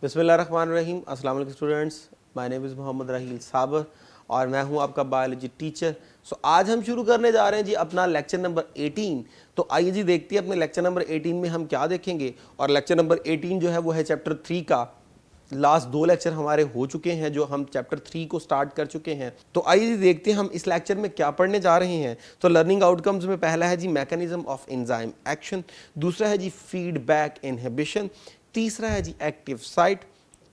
बिस्मिल्लाहिर्रहमानिर्रहीम। अस्सलाम वालेकुम students, my name is Mohammed Raheel Saber और मैं हूं आपका बायोलॉजी टीचर। आज हम शुरू करने जा रहे हैं जी अपना लेक्चर नंबर 18। तो आइए जी देखते हैं अपने लेक्चर नंबर 18 में हम क्या देखेंगे। और लेक्चर नंबर 18 जो है वो है चैप्टर 3 का। लास्ट 2 लेक्चर हमारे हो चुके हैं जो हम चैप्टर 3 को स्टार्ट कर चुके हैं। तो आइए जी देखते हैं हम इस लेक्चर में क्या पढ़ने जा रहे हैं। तो लर्निंग आउटकम्स में पहला है जी मैकेनिज्म ऑफ एंजाइम एक्शन, दूसरा है जी फीडबैक इनहिबिशन, तीसरा है जी एक्टिव साइट,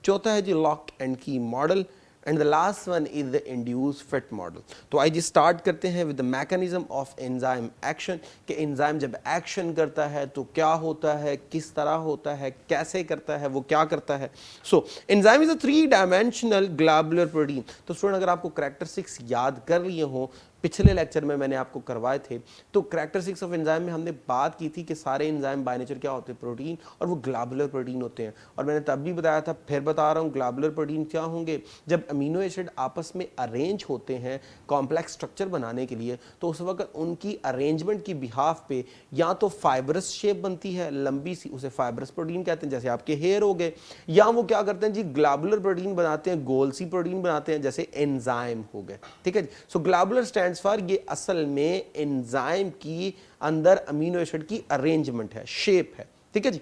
चौथा है जी लॉक एंड की model and the last one is the induce fit model. तो आइए जी स्टार्ट करते हैं with the mechanism of enzyme action कि एंजाइम जब एक्शन करता है तो क्या होता है, किस तरह होता है, कैसे करता है, वो क्या करता है। So enzyme is a 3 dimensional globular protein. तो स्टूडेंट अगर आपको कैरेक्टरिस्टिक्स याद कर लिए हो, पिछले लेक्चर में मैंने आपको करवाए थे, तो कैरेक्टरिस्टिक्स ऑफ एंजाइम में हमने बात की थी कि सारे एंजाइम बाय नेचर क्या होते हैं, प्रोटीन, और वो ग्लोबुलर प्रोटीन होते हैं। और मैंने तब भी बताया था, फिर बता रहा हूँ, ग्लोबुलर प्रोटीन क्या होंगे, जब अमीनो एसिड आपस में अरेंज होते हैं कॉम्प्लेक्स स्ट्रक्चर बनाने के लिए, तो उस वक्त उनकी अरेंजमेंट की बिहाफ पे या तो फाइबरस शेप बनती है लंबी सी, उसे फाइबरस प्रोटीन कहते हैं, जैसे आपके हेयर हो गए, या वो क्या करते हैं जी ग्लोबुलर प्रोटीन बनाते हैं, गोल सी प्रोटीन बनाते हैं, जैसे एंजाइम हो गए। ठीक है जी। सो ग्लोबुलर स्टैंड्स फॉर, ये असल में एंजाइम की अंदर अमीनो एसिड की अरेंजमेंट है, शेप है। ठीक है जी।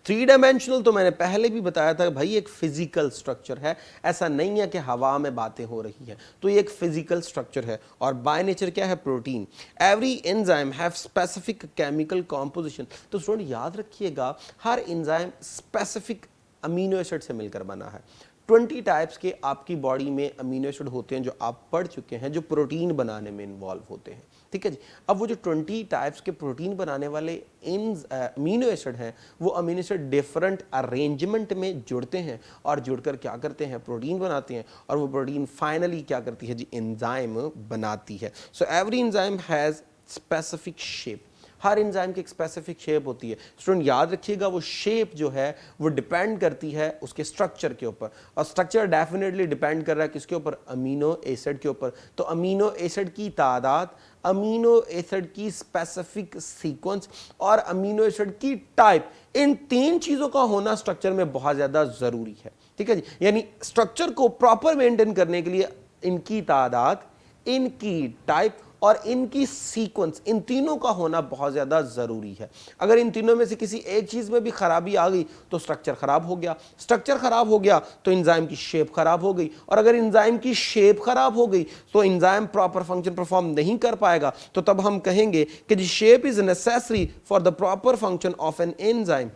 3 डायमेंशनल तो मैंने पहले भी बताया था भाई, एक फिजिकल स्ट्रक्चर है, ऐसा नहीं है कि हवा में बातें हो रही है, तो ये एक फिजिकल स्ट्रक्चर है। और बाय नेचर क्या है, protein. Every enzyme have specific chemical composition. तो स्टूडेंट याद रखिएगा, हर एंजाइम स्पेसिफिक अमीनो एसिड से मिलकर बना है। 20 टाइप्स के आपकी बॉडी में अमीनो एसिड होते हैं जो आप पढ़ चुके हैं, जो प्रोटीन बनाने में इन्वॉल्व होते हैं। ठीक है जी। अब वो जो 20 टाइप्स के प्रोटीन बनाने वाले अमीनो एसिड हैं, वो अमीनो एसिड डिफरेंट अरेंजमेंट में जुड़ते हैं और जुड़कर क्या करते हैं, प्रोटीन बनाते हैं। और वो प्रोटीन फाइनली क्या करती है जी, एंजाइम बनाती है। So every enzyme has specific shape. Her enzyme की एक स्पेसिफिक शेप होती है। स्टूडेंट याद रखिएगा, वो शेप जो है वो डिपेंड करती है उसके स्ट्रक्चर के ऊपर, और स्ट्रक्चर डेफिनेटली डिपेंड कर रहा है किसके ऊपर, अमीनो एसिड के ऊपर। तो अमीनो एसिड की तादाद, अमीनो एसिड की स्पेसिफिक सीक्वेंस और अमीनो एसिड की टाइप, इन 3 चीजों का होना स्ट्रक्चर में बहुत ज्यादा जरूरी है। ठीक है जी। यानी स्ट्रक्चर को प्रॉपर मेंटेन करने के लिए इनकी तादाद, इनकी टाइप और इनकी सीक्वेंस, इन तीनों का होना बहुत ज़्यादा ज़रूरी है। अगर इन तीनों में से किसी एक चीज़ में भी खराबी आ गई तो स्ट्रक्चर खराब हो गया, स्ट्रक्चर खराब हो गया तो एंजाइम की शेप खराब हो गई, और अगर एंजाइम की शेप खराब हो गई तो एंजाइम प्रॉपर फंक्शन परफॉर्म नहीं कर पाएगा। तो तब हम कहेंगे कि the shape is necessary for the proper function of an enzyme.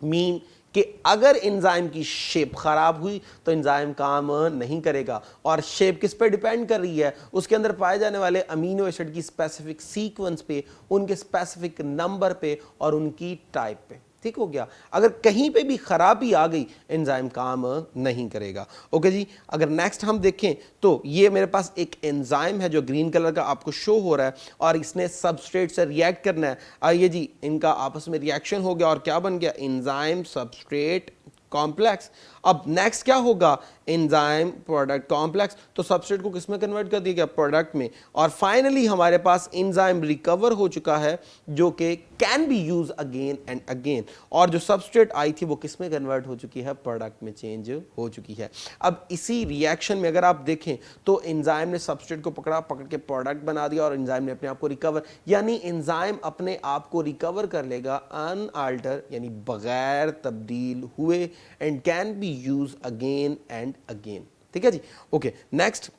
Mean कि अगर एंजाइम की शेप खराब हुई तो एंजाइम काम नहीं करेगा। और शेप किस पे डिपेंड कर रही है, उसके अंदर पाए जाने वाले अमीनो एसिड की स्पेसिफिक सीक्वेंस पे, उनके स्पेसिफिक नंबर पे और उनकी टाइप पे। ठीक हो गया। अगर कहीं पे भी खराबी आ गई एंजाइम काम नहीं करेगा। ओके जी। अगर नेक्स्ट हम देखें तो ये मेरे पास एक एंजाइम है जो ग्रीन कलर का आपको शो हो रहा है, और इसने सबस्ट्रेट से रिएक्ट करना है। आइए जी, इनका आपस में रिएक्शन हो गया और क्या बन गया, एंजाइम सबस्ट्रेट कॉम्प्लेक्स। अब नेक्स्ट क्या होगा, एंजाइम प्रोडक्ट कॉम्प्लेक्स। तो सबस्ट्रेट को किस में कन्वर्ट कर दिया गया, प्रोडक्ट में। और फाइनली हमारे पास एंजाइम रिकवर हो चुका है जो कि can be use again and again. और जो सबस्ट्रेट आई थी वो किस में कन्वर्ट हो चुकी है, प्रोडक्ट में चेंज हो चुकी है। अब इसी रिएक्शन में अगर आप देखें तो एंजाइम ने सबस्ट्रेट को पकड़ के प्रोडक्ट बना दिया, और एंजाइम ने अपने आप को रिकवर, यानी एंजाइम अपने आप को रिकवर कर लेगा अनअल्टर, यानी बगैर तब्दील हुए, and can be use again and again. ठीक है जी। ओके नेक्स्ट,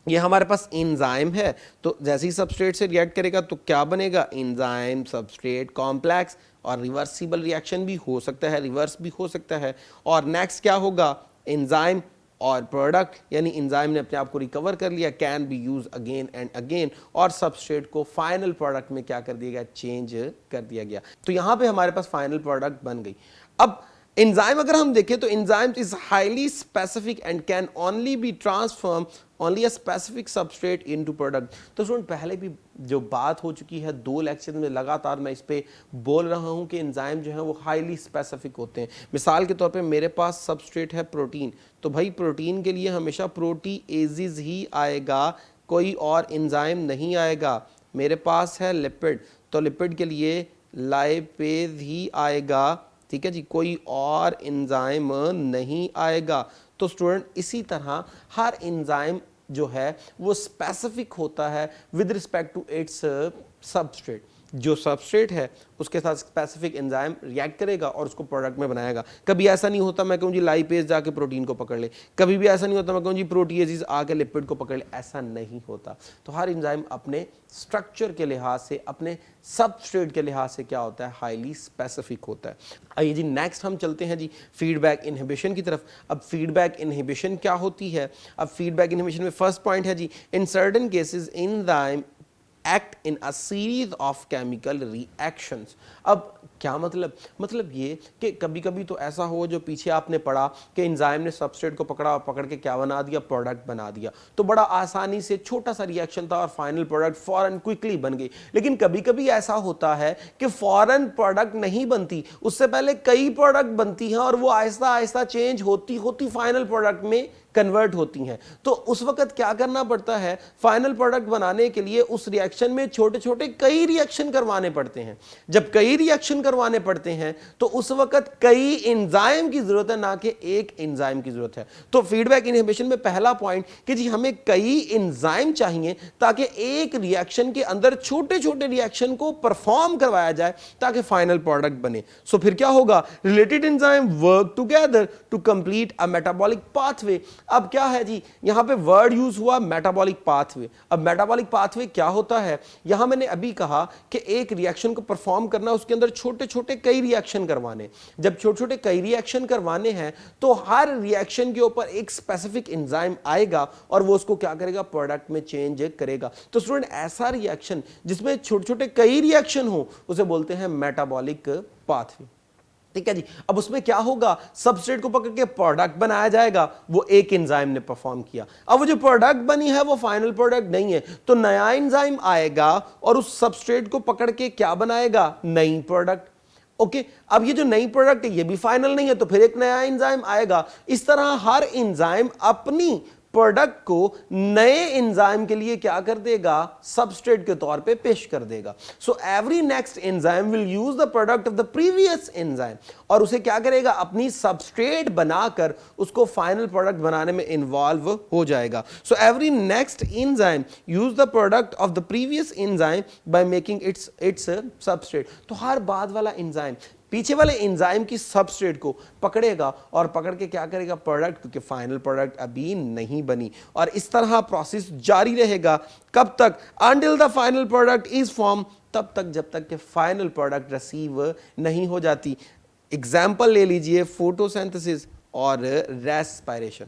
ये हमारे पास एंजाइम है, तो जैसे ही सबस्ट्रेट से रिएक्ट करेगा तो क्या बनेगा, एंजाइम सबस्ट्रेट कॉम्प्लेक्स। और रिवर्सिबल रिएक्शन भी हो सकता है, रिवर्स भी हो सकता है। और नेक्स्ट क्या होगा, एंजाइम और प्रोडक्ट, यानी एंजाइम ने अपने आप को रिकवर कर लिया, can be use again and again, और सबस्ट्रेट को फाइनल प्रोडक्ट में क्या कर दिया गया, चेंज कर दिया गया। तो यहां पे हमारे पास फाइनल प्रोडक्ट बन गई। अब एंजाइम अगर हम देखें तो enzyme is highly specific and can only be transform only a specific substrate into product. तो स्टूडेंट पहले भी जो बात हो चुकी है, 2 लेक्चर में लगातार मैं इस पे बोल रहा हूं कि एंजाइम जो है वो हाईली स्पेसिफिक होते हैं। मिसाल के तौर पे मेरे पास सबस्ट्रेट है प्रोटीन, तो भाई प्रोटीन के लिए हमेशा प्रोटीएजेज ही आएगा, कोई और एंजाइम नहीं आएगा। मेरे पास है लिपिड, तो लिपिड के लिए लाइपेज ही आएगा। ठीक है जी, कोई और एंजाइम नहीं आएगा। तो स्टूडेंट इसी तरह हर एंजाइम जो है वो स्पेसिफिक होता है with respect to its substrate. जो सबस्ट्रेट है उसके साथ स्पेसिफिक एंजाइम रिएक्ट करेगा और उसको प्रोडक्ट में बनाएगा। कभी ऐसा नहीं होता मैं कहूँ जी लाइपेज जाके प्रोटीन को पकड़ ले, कभी भी ऐसा नहीं होता मैं कहूँ जी प्रोटीएजेस आके लिपिड को पकड़ ले, ऐसा नहीं होता। तो हर एंजाइम अपने स्ट्रक्चर के लिहाज से, अपने सबस्ट्रेट के लिहाज से क्या होता है, हाईली स्पेसिफिक होता है। आइए जी नेक्स्ट हम चलते हैं जी फीडबैक इनहिबिशन की तरफ। अब फीडबैक इनहिबिशन क्या होती है? अब फीडबैक इनहिबिशन में फर्स्ट पॉइंट है जी, in certain cases enzyme act in a series of chemical reactions। अब क्या मतलब ये कि कभी कभी तो ऐसा हो जो पीछे आपने पढ़ा कि एंजाइम ने सबस्ट्रेट को पकड़ा और पकड़ के क्या बना दिया, प्रोडक्ट बना दिया। तो बड़ा आसानी से छोटा सा रिएक्शन था और फाइनल प्रोडक्ट फौरन क्विकली बन गई। लेकिन कभी कभी ऐसा होता है कि फौरन प्रोडक्ट नहीं बनती, उससे पहले कई प्रोडक्ट बनती हैं और वो आहिस्ता आहिस्ता चेंज होती होती फाइनल प्रोडक्ट में कन्वर्ट होती हैं। तो उस वक्त क्या करना पड़ता है, फाइनल प्रोडक्ट बनाने के लिए उस रिएक्शन में छोटे छोटे कई रिएक्शन करवाने पड़ते हैं। जब कई रिएक्शन करवाने पड़ते हैं तो उस वक्त कई एंजाइम की जरूरत है, ना कि एक एंजाइम की जरूरत है। तो फीडबैक इनहिबिशन में पहला पॉइंट कि जी हमें कई एंजाइम चाहिए ताकि एक रिएक्शन के अंदर छोटे छोटे रिएक्शन को परफॉर्म करवाया जाए ताकि फाइनल प्रोडक्ट बने। सो फिर क्या होगा, related enzyme work together to complete a metabolic pathway. अब क्या है जी, यहां पे वर्ड यूज हुआ मेटाबॉलिक पाथवे। अब मेटाबॉलिक पाथवे क्या होता है, यहां मैंने अभी कहा कि एक रिएक्शन को परफॉर्म करना, उसके अंदर छोटे छोटे कई रिएक्शन करवाने। जब छोटे छोटे कई रिएक्शन करवाने हैं तो हर रिएक्शन के ऊपर एक स्पेसिफिक एंजाइम आएगा और वो उसको क्या करेगा, प्रोडक्ट में चेंज करेगा। तो स्टूडेंट ऐसा रिएक्शन जिसमें छोटे छोटे कई रिएक्शन हो उसे बोलते हैं मेटाबॉलिक पाथवे। ठीक है जी। अब उसमें क्या होगा, सबस्ट्रेट को पकड़ के प्रोडक्ट बनाया जाएगा, वो एक एंजाइम ने परफॉर्म किया। अब वो जो प्रोडक्ट बनी है वो फाइनल प्रोडक्ट नहीं है, तो नया एंजाइम आएगा और उस सबस्ट्रेट को पकड़ के क्या बनाएगा, नई प्रोडक्ट। ओके, अब ये जो नई प्रोडक्ट है ये भी फाइनल नहीं है, तो फिर एक नया एंजाइम आएगा। इस तरह हर एंजाइम अपनी प्रोडक्ट को नए एंजाइम के लिए क्या कर देगा, सबस्ट्रेट के तौर पे पेश कर देगा। So every next enzyme will use the product of the previous enzyme, और उसे क्या करेगा, अपनी सबस्ट्रेट बनाकर उसको फाइनल प्रोडक्ट बनाने में इन्वॉल्व हो जाएगा। So every next enzyme use the product of the previous enzyme by making it's substrate. तो हर बाद वाला एंजाइम पीछे वाले एंजाइम की सबस्ट्रेट को पकड़ेगा और पकड़ के क्या करेगा, प्रोडक्ट, क्योंकि फाइनल प्रोडक्ट अभी नहीं बनी। और इस तरह प्रोसेस जारी रहेगा कब तक, until the final product is form, तब तक जब तक कि फाइनल प्रोडक्ट रिसीव नहीं हो जाती। एग्जाम्पल ले लीजिए फोटोसिंथेसिस और रेस्पिरेशन।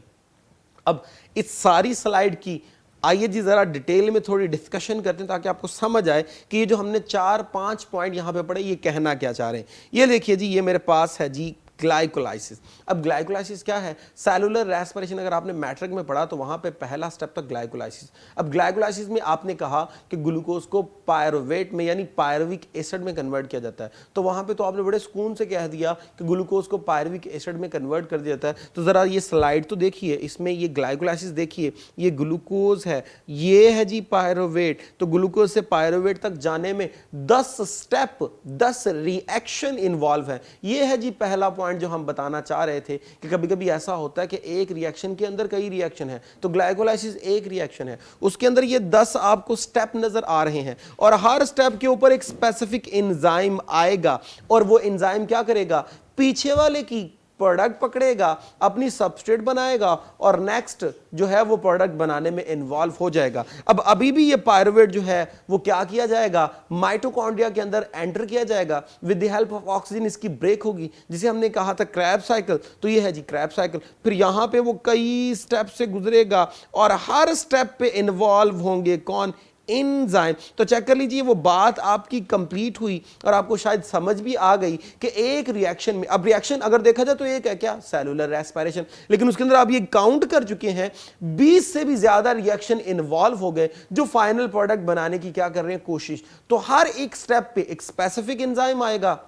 अब इस सारी स्लाइड की आइए जी जरा डिटेल में थोड़ी डिस्कशन करते हैं ताकि आपको समझ आए कि ये जो हमने 4-5 पॉइंट यहां पे पढ़े ये कहना क्या चाह रहे हैं। ये देखिए जी, ये मेरे पास है जी ग्लाइकोलाइसिस। अब ग्लाइकोलाइसिस क्या है, सेलुलर रेस्पिरेशन अगर आपने मैट्रिक में पढ़ा तो वहां पे पहला स्टेप था ग्लाइकोलाइसिस। अब ग्लाइकोलाइसिस में आपने कहा कि ग्लूकोज को पायरुवेट में यानी पायरुविक एसिड में कन्वर्ट किया जाता है, तो वहां पे तो आपने बड़े सुकून से कह दिया कि ग्लूकोज को पायरुविक एसिड में कन्वर्ट कर दिया जाता है। तो जरा ये स्लाइड तो देखिए, इसमें ये ग्लाइकोलाइसिस देखिए, ये ग्लूकोज है, ये है जी पायरुवेट। तो ग्लूकोज से पायरुवेट तक जाने में 10 स्टेप, 10 रिएक्शन इन्वॉल्व है। ये है जी पहला पॉइंट जो हम बताना चाह रहे थे कि कभी कभी ऐसा होता है कि एक रिएक्शन के अंदर कई रिएक्शन है। तो ग्लाइकोलाइसिस एक रिएक्शन है, उसके अंदर ये 10 आपको स्टेप नजर आ रहे हैं और हर स्टेप के ऊपर एक स्पेसिफिक एंजाइम आएगा और वो एंजाइम क्या करेगा, पीछे वाले की प्रोडक्ट पकड़ेगा, अपनी सबस्ट्रेट बनाएगा और नेक्स्ट जो है वो प्रोडक्ट बनाने में इन्वॉल्व हो जाएगा। अब अभी भी ये पायरुवेट जो है वो क्या किया जाएगा, माइटोकॉन्ड्रिया के अंदर एंटर किया जाएगा, with the help of oxygen इसकी ब्रेक होगी, जिसे हमने कहा था क्रैब साइकिल। तो ये है जी क्रैब साइकिल। फिर यहां पे वो कई स्टेप से गुजरेगा और हर स्टेप पे इन्वॉल्व होंगे कौन, एंजाइम। तो चेक कर लीजिए, वो बात आपकी कंप्लीट हुई और आपको शायद समझ भी आ गई कि एक रिएक्शन में, अब रिएक्शन अगर देखा जाए तो एक है क्या, सेलुलर रेस्पिरेशन, लेकिन उसके अंदर आप ये काउंट कर चुके हैं 20 से भी ज्यादा रिएक्शन इन्वॉल्व हो गए जो फाइनल प्रोडक्ट बनाने की क्या कर रहे हैं, कोशिश। तो हर एक स्टेप पे एक स्पेसिफिक एंजाइम आएगा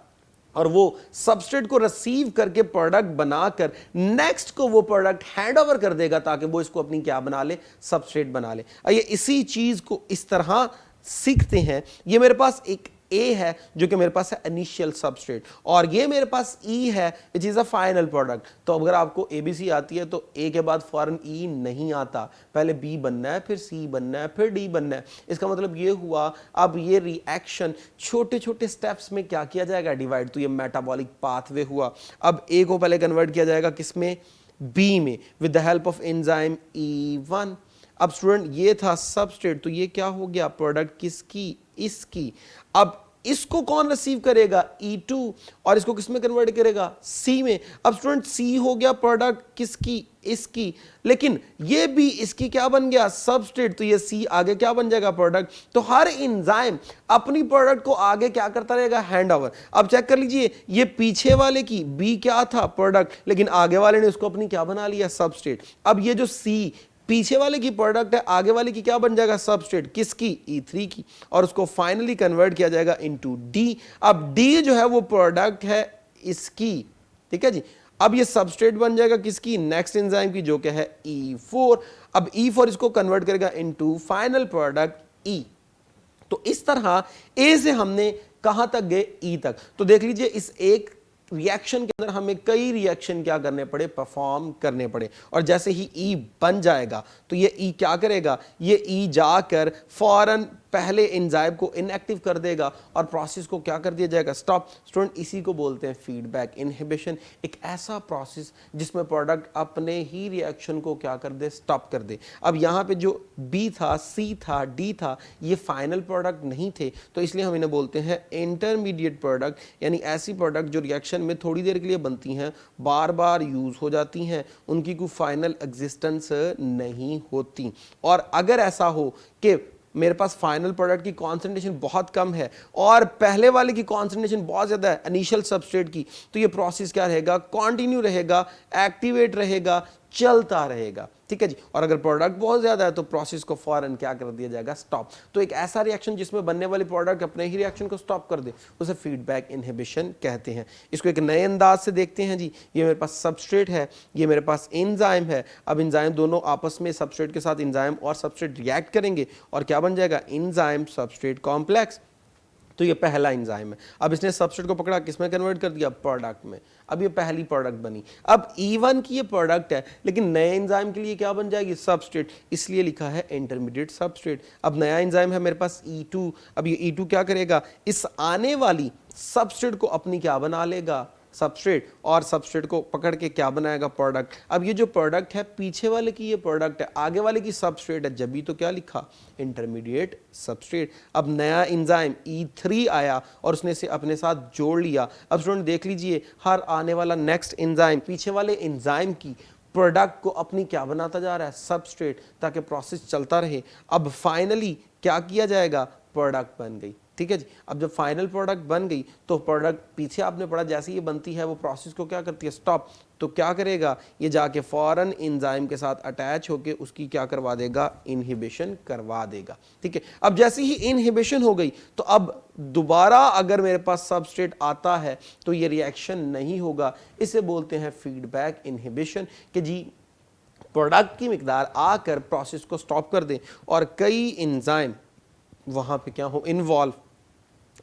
और वो सबस्ट्रेट को रिसीव करके प्रोडक्ट बनाकर नेक्स्ट को वो प्रोडक्ट हैंड ओवर कर देगा ताकि वो इसको अपनी क्या बना ले, सबस्ट्रेट बना ले। आइए इसी चीज को इस तरह सीखते हैं। ये मेरे पास एक ए है जो कि मेरे पास है इनिशियल सबस्ट्रेट, और ये मेरे पास ई है which is a final product. तो अगर आपको एबीसी आती है तो ए के बाद फौरन ई नहीं आता, पहले बी बनना है, फिर सी बनना है, फिर डी बनना है। इसका मतलब ये हुआ अब ये रिएक्शन छोटे छोटे स्टेप्स में क्या किया जाएगा, डिवाइड। तो ये मेटाबॉलिक पाथवे हुआ। अब ए को पहले कन्वर्ट किया जाएगा किसमें, बी में, with the help of enzyme E1। अब स्टूडेंट ये था सबस्ट्रेट, तो ये क्या हो गया, प्रोडक्ट किसकी, इसकी। अब इसको कौन रिसीव करेगा, E2, और इसको किसमें कन्वर्ट करेगा, C में। अब स्टूडेंट C हो गया प्रोडक्ट किसकी, इसकी, लेकिन ये भी इसकी क्या बन गया, सबस्ट्रेट। तो ये C आगे क्या बन जाएगा, प्रोडक्ट। तो हर एंजाइम अपनी प्रोडक्ट को आगे क्या करता रहेगा, हैंड ओवर। अब चेक कर लीजिए, ये पीछे वाले की B क्या था, प्रोडक्ट, लेकिन आगे वाले ने उसको अपनी क्या बना लिया, सबस्ट्रेट। अब ये जो C पीछे वाले की प्रोडक्ट है, आगे वाले की क्या बन जाएगा, सबस्ट्रेट, किसकी, E3 की, और उसको फाइनली कन्वर्ट किया जाएगा इनटू D। अब D जो है वो प्रोडक्ट है इसकी, ठीक है जी। अब ये सबस्ट्रेट बन जाएगा किसकी, नेक्स्ट एंजाइम की, जो क्या है E4। अब E4 इसको कन्वर्ट करेगा इनटू फाइनल प्रोडक्ट E। तो इस तरह A से हमने कहां तक गए, E तक। तो देख लीजिए इस एक रिएक्शन के अंदर हमें कई रिएक्शन क्या करने पड़े, परफॉर्म करने पड़े। और जैसे ही ई बन जाएगा तो ये ई क्या करेगा, ये ई जाकर फौरन पहले एंजाइम को इनएक्टिव कर देगा और प्रोसेस को क्या कर दिया जाएगा, स्टॉप। स्टूडेंट इसी को बोलते हैं फीडबैक इनहिबिशन, एक ऐसा प्रोसेस जिसमें प्रोडक्ट अपने ही रिएक्शन को क्या कर दे, स्टॉप कर दे। अब यहाँ पे जो बी था, सी था, डी था, ये फाइनल प्रोडक्ट नहीं थे, तो इसलिए हम इन्हें बोलते हैं इंटरमीडिएट प्रोडक्ट, यानी ऐसी प्रोडक्ट जो रिएक्शन में थोड़ी देर के लिए बनती हैं, बार बार यूज हो जाती हैं, उनकी कोई फाइनल एग्जिस्टेंस नहीं होती। और अगर ऐसा हो कि मेरे पास फाइनल प्रोडक्ट की कॉन्सेंट्रेशन बहुत कम है और पहले वाले की कॉन्सेंट्रेशन बहुत ज़्यादा है इनिशियल सबस्ट्रेट की, तो ये प्रोसेस क्या रहेगा, कंटिन्यू रहेगा, एक्टिवेट रहेगा, चलता रहेगा, ठीक है जी। और अगर प्रोडक्ट बहुत ज़्यादा है तो प्रोसेस को फौरन क्या कर दिया जाएगा, स्टॉप। तो एक ऐसा रिएक्शन जिसमें बनने वाली प्रोडक्ट अपने ही रिएक्शन को स्टॉप कर दे, उसे फीडबैक इनहिबिशन कहते हैं। इसको एक नए अंदाज से देखते हैं जी। ये मेरे पास सबस्ट्रेट है, ये मेरे पास एंजाइम है। अब एंजाइम दोनों आपस में, सबस्ट्रेट के साथ एंजाइम और सबस्ट्रेट रिएक्ट करेंगे और क्या बन जाएगा, एंजाइम सबस्ट्रेट कॉम्प्लेक्स। तो ये पहला एंजाइम है। अब इसने सबस्ट्रेट को पकड़ा, किसमें कन्वर्ट कर दिया, प्रोडक्ट में। अब ये पहली प्रोडक्ट बनी। अब E1 की ये प्रोडक्ट है, लेकिन नए एंजाइम के लिए क्या बन जाएगी, सबस्ट्रेट, इसलिए लिखा है इंटरमीडिएट सबस्ट्रेट। अब नया एंजाइम है मेरे पास E2। अब ये E2 क्या करेगा, इस आने वाली सबस्ट्रेट को अपनी क्या बना लेगा, सबस्ट्रेट, और सबस्ट्रेट को पकड़ के क्या बनाएगा, प्रोडक्ट। अब ये जो प्रोडक्ट है पीछे वाले की ये प्रोडक्ट है, आगे वाले की सबस्ट्रेट है, जब भी तो क्या लिखा, इंटरमीडिएट सबस्ट्रेट। अब नया एंजाइम E3 आया और उसने इसे अपने साथ जोड़ लिया। अब स्टूडेंट देख लीजिए, हर आने वाला नेक्स्ट एंजाइम पीछे वाले एंजाइम की प्रोडक्ट को अपनी क्या बनाता जा रहा है, सबस्ट्रेट, ताकि प्रोसेस चलता रहे। अब फाइनली क्या किया जाएगा, प्रोडक्ट बन गई, ठीक है जी। अब जब फाइनल प्रोडक्ट बन गई तो प्रोडक्ट पीछे आपने पढ़ा जैसे ये बनती है वो प्रोसेस को क्या करती है, स्टॉप। तो क्या करेगा, ये जाके फौरन एंजाइम के साथ अटैच होके उसकी क्या करवा देगा, इनहिबिशन करवा देगा, ठीक है। अब जैसे ही इनहिबिशन हो गई तो अब दोबारा अगर मेरे पास सबस्ट्रेट आता है तो ये रिएक्शन नहीं होगा। इसे बोलते हैं फीडबैक इनहिबिशन, कि जी प्रोडक्ट की मिकदार आकर प्रोसेस को स्टॉप कर दे और कई एंजाइम वहाँ पे क्या हो, इन्वॉल्व,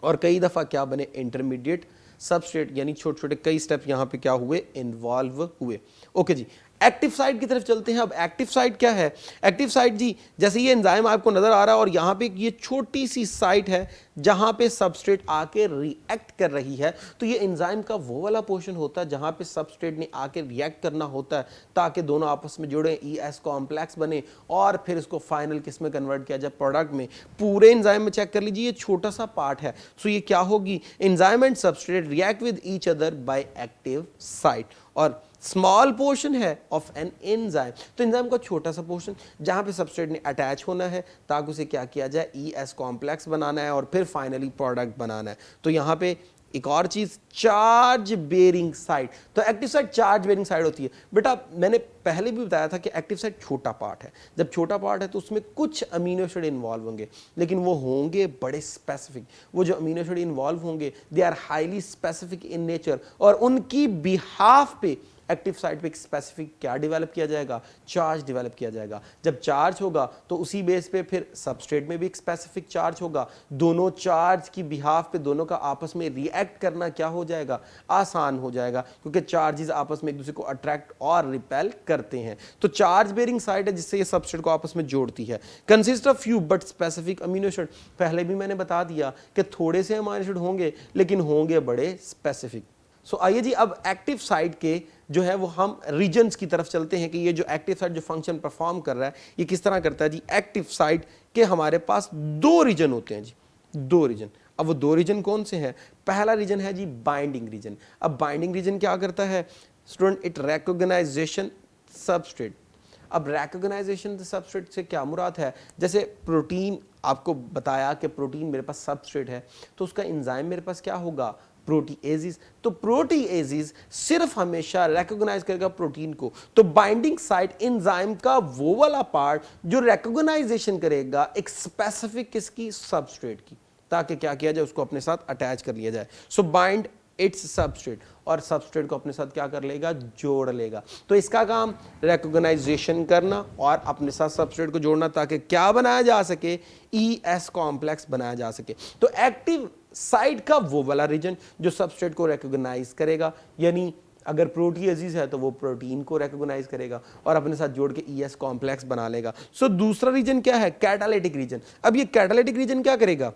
और कई दफ़ा क्या बने, इंटरमीडिएट सबस्ट्रेट, यानी छोटे छोटे कई स्टेप यहाँ पे क्या हुए, इन्वॉल्व हुए। ओके जी, एक्टिव साइट की तरफ चलते हैं। अब एक्टिव साइट क्या है, एक्टिव साइट जी, जैसे ये एंजाइम आपको नजर आ रहा है और यहाँ पे ये छोटी सी साइट है जहाँ पे सबस्ट्रेट आके रिएक्ट कर रही है। तो ये एंजाइम का वो वाला पोर्शन होता है जहाँ पे सबस्ट्रेट ने आके रिएक्ट करना होता है ताकि दोनों आपस में जुड़े, ES कॉम्प्लेक्स बने और फिर इसको फाइनल किस में कन्वर्ट किया जाए, प्रोडक्ट में। पूरे एंजाइम में चेक कर लीजिए, ये छोटा सा पार्ट है। सो ये क्या होगी, enzyme and substrate react with each other by active site, और स्मॉल पोर्शन है ऑफ एन एंजाइम। तो एंजाइम का छोटा सा पोर्शन जहां पे सबस्ट्रेट ने अटैच होना है ताकि उसे क्या किया जाए, ES कॉम्प्लेक्स बनाना है और फिर फाइनली प्रोडक्ट बनाना है। तो यहाँ पे एक और चीज, चार्ज बेरिंग साइट। तो active site charge bearing site होती है। बेटा मैंने पहले भी बताया था कि एक्टिव साइट छोटा पार्ट है। जब छोटा पार्ट है तो उसमें कुछ अमीनो एसिड इन्वॉल्व होंगे, लेकिन वो होंगे बड़े स्पेसिफिक। वो जो अमीनो एसिड इन्वॉल्व होंगे they are highly specific in nature, और उनकी बिहाफ पे एक्टिव साइट पे एक स्पेसिफिक क्या डेवलप किया जाएगा, चार्ज डेवलप किया जाएगा। जब चार्ज होगा तो उसी बेस पे फिर सबस्ट्रेट में भी एक स्पेसिफिक चार्ज होगा। दोनों चार्ज की बिहाफ पे दोनों का आपस में रिएक्ट करना क्या हो जाएगा, आसान हो जाएगा, क्योंकि चार्जेस आपस में एक दूसरे को अट्रैक्ट और रिपेल करते हैं। तो चार्ज बेरिंग साइट है जिससे ये सबस्ट्रेट को आपस में जोड़ती है। Consist of few but specific amino acid, पहले भी मैंने बता दिया कि थोड़े से अमीनो एसिड होंगे लेकिन होंगे बड़े स्पेसिफिक। सो आइए जी अब एक्टिव साइट के जो है वो हम रीजन्स की तरफ चलते हैं कि ये जो एक्टिव साइट जो फंक्शन परफॉर्म कर रहा है ये किस तरह करता है जी। एक्टिव साइट के हमारे पास दो रीजन होते हैं जी, दो रीजन। अब वो दो रीजन कौन से हैं? पहला रीजन है जी बाइंडिंग रीजन। अब बाइंडिंग रीजन क्या करता है स्टूडेंट? It recognization substrate. अब रिकॉग्नाइजेशन सबस्ट्रेट से क्या मुराद है? जैसे प्रोटीन, आपको बताया कि प्रोटीन मेरे पास सबस्ट्रेट है तो उसका एंजाइम मेरे पास क्या होगा, प्रोटीएजेस। तो प्रोटीएजेस सिर्फ हमेशा रिकॉग्नाइज करेगा प्रोटीन को। तो बाइंडिंग साइट एंजाइम का वो वाला पार्ट जो रिकॉग्नाइजेशन करेगा एक स्पेसिफिक किसकी, सबस्ट्रेट की, ताकि क्या किया जाए, उसको अपने साथ अटैच कर लिया जाए। सो बाइंड इट्स सबस्ट्रेट, और सबस्ट्रेट को अपने साथ क्या कर लेगा, जोड़ लेगा। तो इसका काम रिकॉग्नाइजेशन करना और अपने साथ सबस्ट्रेट को जोड़ना, ताकि क्या बनाया जा सके, ES कॉम्प्लेक्स बनाया जा सके। तो एक्टिव साइट का वो वाला रीजन जो सबस्ट्रेट को रिकॉग्नाइज करेगा, यानी अगर प्रोटीएजेस है तो वो प्रोटीन को रिकॉग्नाइज करेगा और अपने साथ जोड़ के ES कॉम्प्लेक्स बना लेगा। सो दूसरा रीजन क्या है, कैटालिटिक रीजन। अब ये कैटालिटिक रीजन क्या करेगा,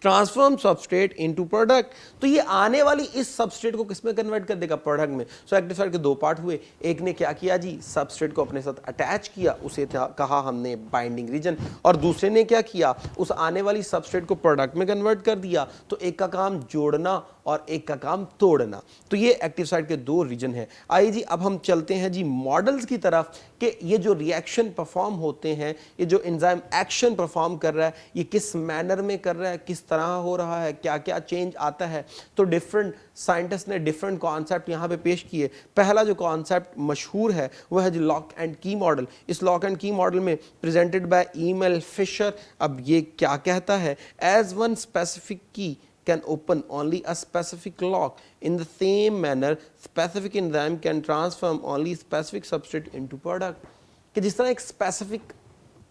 ट्रांसफॉर्म सबस्ट्रेट इनटू प्रोडक्ट। तो ये आने वाली इस सबस्ट्रेट को किसमें कन्वर्ट कर देगा, प्रोडक्ट में। सो एक्टिव साइट के दो पार्ट हुए, एक ने क्या किया जी, सबस्ट्रेट को अपने साथ अटैच किया, उसे कहा हमने बाइंडिंग रीजन, और दूसरे ने क्या किया, उस आने वाली सबस्ट्रेट को प्रोडक्ट में कन्वर्ट कर दिया। तो एक का काम जोड़ना और एक का काम तोड़ना। तो ये एक्टिव साइट के दो रीजन है। आइए जी अब हम चलते हैं जी मॉडल्स की तरफ कि ये जो रिएक्शन परफॉर्म होते हैं, ये जो एंजाइम एक्शन परफॉर्म कर रहा है, ये किस मैनर में कर रहा है, किस तरह हो रहा है, क्या क्या चेंज आता है। तो डिफरेंट साइंटिस्ट ने डिफरेंट कॉन्सेप्ट यहाँ पे पेश किए। पहला जो कॉन्सेप्ट मशहूर है वो है जो लॉक एंड की मॉडल। इस लॉक एंड की मॉडल में प्रेजेंटेड बाय ईमेल फिशर। अब ये क्या कहता है, एज वन स्पेसिफिक की can open only a specific lock. In the same manner, specific enzyme can transform only specific substrate into product. कि जिस तरह एक स्पेसिफिक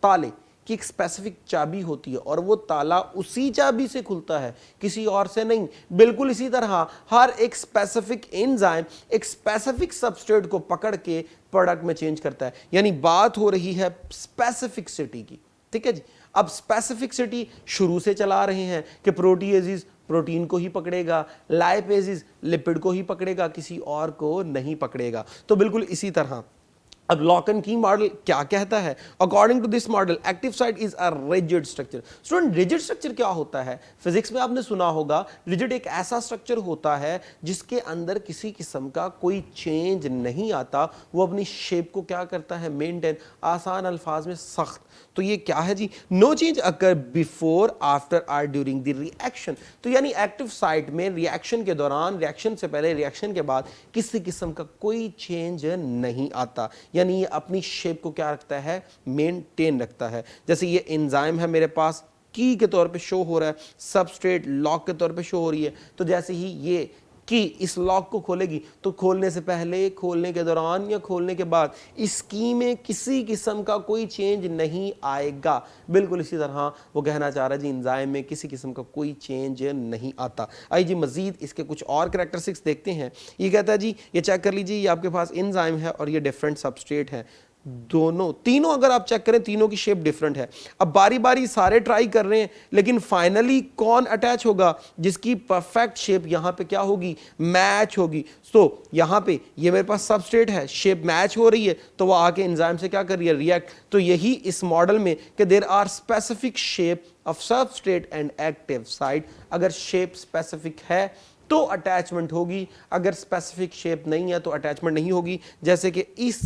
ताले की एक स्पेसिफिक चाबी होती है और वो ताला उसी चाबी से खुलता है, किसी और से नहीं, बिल्कुल इसी तरह हर एक स्पेसिफिक एंजाइम एक स्पेसिफिक सबस्ट्रेट को पकड़ के प्रोडक्ट में चेंज करता है। यानी बात हो रही है स्पेसिफिसिटी की, ठीक है जी। अब स्पेसिफिसिटी शुरू से चला रहे हैं कि प्रोटीएजेस प्रोटीन को ही पकड़ेगा, लाइपेजेस लिपिड को ही पकड़ेगा, किसी और को नहीं पकड़ेगा। तो बिल्कुल इसी तरह अब लॉक एंड की मॉडल क्या कहता है, according to this model active site is a rigid structure. Student rigid structure क्या होता है, फिजिक्स में आपने सुना होगा, रिजिड एक ऐसा स्ट्रक्चर होता है जिसके अंदर किसी किस्म का कोई चेंज नहीं आता, वो अपनी शेप को क्या करता है, मेंटेन, आसान अल्फाज में सख्त। तो ये क्या है जी, नो चेंज अकर बिफोर, आफ्टर और ड्यूरिंग द रिएक्शन। तो यानी एक्टिव साइट में रिएक्शन के दौरान, रिएक्शन से पहले, रिएक्शन के बाद किसी किस्म का कोई चेंज नहीं आता, यानी ये अपनी शेप को क्या रखता है, मेंटेन रखता है। जैसे ये एंजाइम है मेरे पास, की के तौर पे शो हो रहा है, सबस्ट्रेट लॉक के तौर पे शो हो रही है। तो जैसे ही ये की इस लॉक को खोलेगी तो खोलने से पहले, खोलने के दौरान या खोलने के बाद इस की में किसी किस्म का कोई चेंज नहीं आएगा। बिल्कुल इसी तरह वो कहना चाह रहा है जी एंजाइम में किसी किस्म का कोई चेंज नहीं आता। आइए जी मजीद इसके कुछ और कैरेक्टरिस्टिक्स देखते हैं। ये कहता है जी, ये चेक कर लीजिए, ये आपके पास एंजाइम है और ये डिफरेंट सबस्ट्रेट है, दोनों तीनों अगर आप चेक करें तीनों की शेप डिफरेंट है। अब बारी बारी सारे ट्राई कर रहे हैं, लेकिन फाइनली कौन अटैच होगा, जिसकी परफेक्ट शेप यहां पे क्या होगी, मैच होगी। तो यहां पे ये मेरे पास सबस्ट्रेट है, शेप मैच हो रही है, तो वो आके एंजाइम से क्या कर रही है, रिएक्ट। तो यही इस मॉडल में कि there are specific shape of substrate and active site. अगर शेप स्पेसिफिक है तो अटैचमेंट होगी, अगर स्पेसिफिक शेप नहीं है तो अटैचमेंट नहीं होगी। जैसे कि इस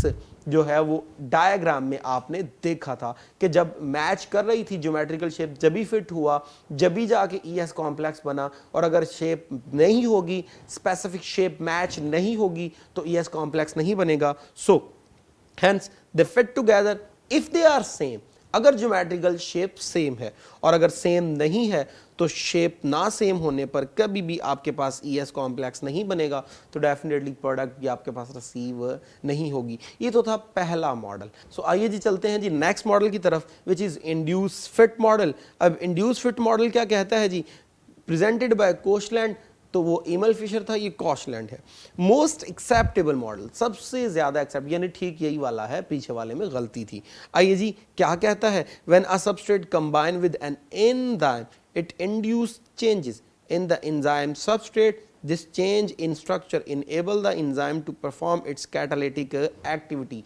जो है वो डायग्राम में आपने देखा था कि जब मैच कर रही थी ज्योमेट्रिकल शेप, जब भी फिट हुआ, जब भी जाके ES कॉम्प्लेक्स बना, और अगर शेप नहीं होगी, स्पेसिफिक शेप मैच नहीं होगी तो ES कॉम्प्लेक्स नहीं बनेगा। सो Hence they fit together if they are same. अगर ज्योमेट्रिकल शेप सेम है, और अगर सेम नहीं है तो शेप ना सेम होने पर कभी भी आपके पास ES कॉम्प्लेक्स नहीं बनेगा, तो डेफिनेटली प्रोडक्ट भी आपके पास रिसीव नहीं होगी। ये तो था पहला मॉडल। सो आइए जी चलते हैं जी नेक्स्ट मॉडल की तरफ, which is induce fit model. अब इंड्यूस फिट मॉडल क्या कहता है जी, प्रेजेंटेड बाय कोशलैंड, तो वो एमल फिशर था, ये कॉशलैंड है। मोस्ट एक्सेप्टेबल मॉडल, सबसे ज्यादा एक्सेप्ट, यानी ठीक यही वाला है, पीछे वाले में गलती थी। आइए जी क्या कहता है, when a substrate combine with an enzyme it induce changes in the enzyme substrate, this change in structure enable the enzyme to perform its catalytic activity।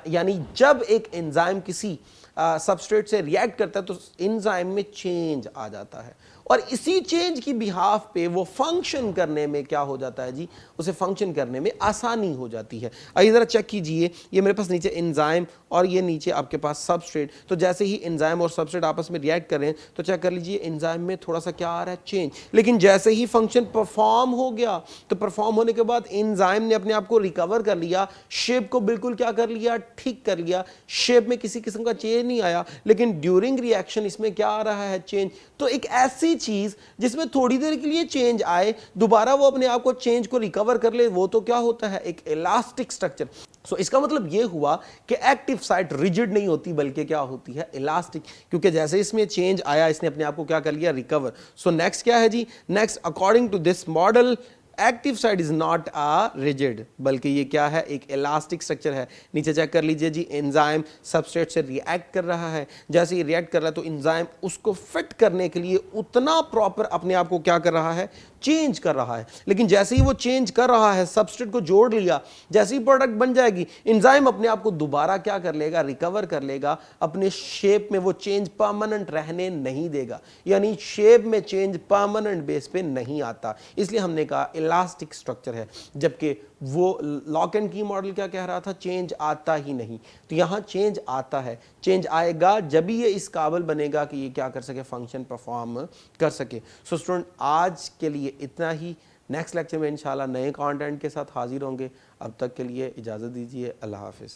यानी जब एक एंजाइम किसी सबस्ट्रेट से रिएक्ट करता है तो एंजाइम में चेंज आ जाता है, और इसी चेंज की बिहाफ पे वो फंक्शन करने में क्या हो जाता है जी, उसे फंक्शन करने में आसानी हो जाती है। आइए ज़रा चेक कीजिए, ये मेरे पास नीचे एंजाइम और ये नीचे आपके पास सबस्ट्रेट, तो जैसे ही एंजाइम और सबस्ट्रेट आपस में रिएक्ट कर रहे हैं तो चेक कर लीजिए एंजाइम में थोड़ा सा क्या आ रहा है, चेंज। लेकिन जैसे ही फंक्शन परफॉर्म हो गया तो परफॉर्म होने के बाद एंजाइम ने अपने आप को रिकवर कर लिया, शेप को बिल्कुल क्या कर लिया, ठीक कर लिया, शेप में किसी किस्म का चेंज नहीं आया, लेकिन ड्यूरिंग रिएक्शन इसमें क्या आ रहा है, चेंज। तो एक ऐसी चीज जिसमें थोड़ी देर के लिए चेंज आए, दोबारा वो अपने आप को चेंज को रिकवर कर ले, वो तो क्या होता है, एक इलास्टिक स्ट्रक्चर। सो इसका मतलब ये हुआ कि एक्टिव साइट रिजिड नहीं होती बल्कि क्या होती है, इलास्टिक, क्योंकि जैसे इसमें चेंज आया इसने अपने आप को क्या कर लिया, रिकवर। सो नेक्स्ट क्या है जी, next according to this model active side is not a rigid, बल्कि ये क्या है, एक इलास्टिक स्ट्रक्चर है। नीचे चेक कर लीजिए जी, एंजाइम सबस्ट्रेट से रिएक्ट कर रहा है, जैसे ही रिएक्ट कर रहा है तो एंजाइम उसको फिट करने के लिए उतना प्रॉपर अपने आप को क्या कर रहा है, चेंज कर रहा है। लेकिन जैसे ही वो चेंज कर रहा है, सबस्ट्रेट को जोड़ लिया, जैसे ही प्रोडक्ट बन जाएगी, एंजाइम अपने आप को दोबारा क्या कर लेगा, रिकवर कर लेगा, अपने शेप में वो चेंज परमानेंट रहने नहीं देगा, यानी शेप में चेंज परमानेंट बेस पे नहीं आता, इसलिए हमने कहा इलास्टिक स्ट्रक्चर है। जबकि वो लॉक एंड की मॉडल क्या कह रहा था, चेंज आता ही नहीं। तो यहां चेंज आता है, चेंज आएगा जब भी ये इस काबिल बनेगा कि ये क्या कर सके, फंक्शन परफॉर्म कर सके। सो स्टूडेंट आज के लिए इतना ही, नेक्स्ट लेक्चर में इंशाल्लाह नए कंटेंट के साथ हाजिर होंगे। अब तक के लिए इजाज़त दीजिए, अल्लाह हाफिज़।